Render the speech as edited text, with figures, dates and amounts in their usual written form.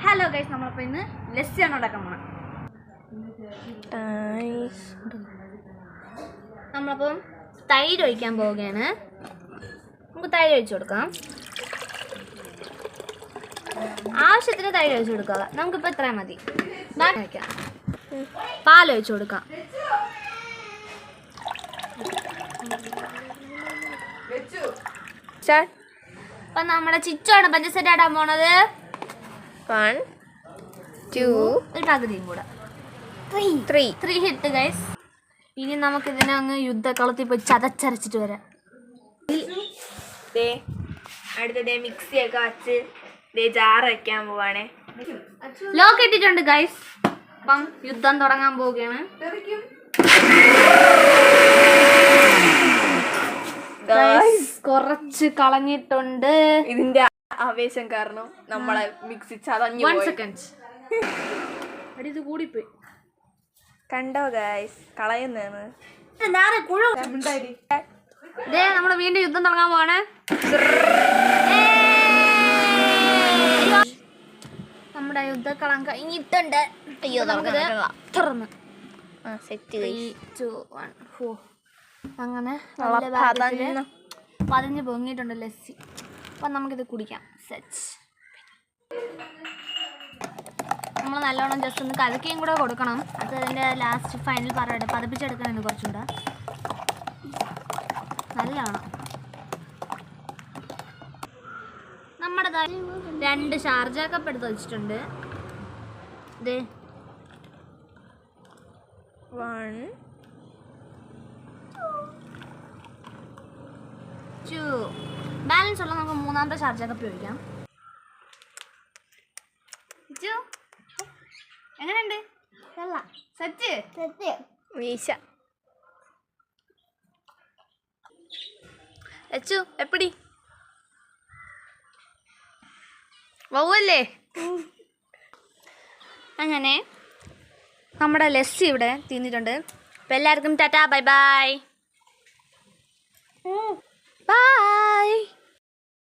Hello guys, നമ്മളിപ്പോൾ ഇന്ന് ലസ്സിയാണ് ഉണ്ടാക്കാൻ പോണത്. നമ്മളപ്പം തൈര് ഒഴിക്കാൻ പോവുകയാണ്. നമുക്ക് തൈര് ഒഴിച്ചു കൊടുക്കാം. ആവശ്യത്തിന് തൈര് ഒഴിച്ചു കൊടുക്കുക. നമുക്കിപ്പോൾ ഇത്രയും മതി. വയ്ക്കാം. പാലൊഴിച്ചു കൊടുക്കാം. അപ്പം നമ്മുടെ ചിച്ചാണ് പഞ്ചസാര ഇടാൻ പോണത്. 1 2 ഒരു പകുതിയും കൂടെ 3 ഹിറ്റ് ഗൈസ്. ഇനി നമുക്കിതിനെ അങ്ങ് യുദ്ധക്കളത്തിൽ പോയി ചതച്ചരച്ചിട്ട് വരാം. അടുത്തത് മിക്സിയൊക്കെ വച്ച് ജാറ് വയ്ക്കാൻ പോവാണേ. ലോക്ക് ഇട്ടിട്ടുണ്ട് ഗൈസ്. അപ്പം യുദ്ധം തുടങ്ങാൻ പോവുകയാണ്. കുറച്ച് കളഞ്ഞിട്ടുണ്ട്. ഇതിന്റെ ആവേശം കാരണം നമ്മളെ മിക്സി ചതഞ്ഞു. 1 സെക്കൻഡ്. ഇത് കൂടിപ്പോയി. കണ്ടോ ഗൈസ്, കളയുന്നതാണ്. നമ്മള് വീണ്ടും യുദ്ധം തുടങ്ങാൻ പോവാണ്. നമ്മുടെ യുദ്ധക്കളം കഴിഞ്ഞിട്ടുണ്ട്. അയ്യോ, തുറന്ന് അങ്ങനെ പതിഞ്ഞ് പൊങ്ങിയിട്ടുണ്ട് ലസ്സി. അപ്പം നമുക്കിത് കുടിക്കാം. സെറ്റ്. നമ്മൾ നല്ലോണം ജസ്റ്റ് ഒന്ന് കലക്കിയും കൂടെ കൊടുക്കണം. അത് അതിൻ്റെ ലാസ്റ്റ് ഫൈനൽ പറയട്ടെ. പതിപ്പിച്ചെടുക്കണം കുറച്ചുകൂടെ നല്ലതാണ്. നമ്മുടെ 2 ഷാർജ കപ്പ് എടുത്ത് വെച്ചിട്ടുണ്ട്. ഇത് 1 2 ബാലൻസ് ഉള്ള നമുക്ക് 3ാമത്തെ ഷാർജ കപ്പ് ഒഴിക്കാം. എങ്ങനെയുണ്ട്? സെറ്റ് വീശ അച്ചു എപ്പടി വൗവല്ലേ? അങ്ങനെ നമ്മുടെ ലസ്സി ഇവിടെ തിന്നിട്ടുണ്ട്. അപ്പം എല്ലാവർക്കും ടാറ്റാ, ബൈ ബൈ. ബൈ.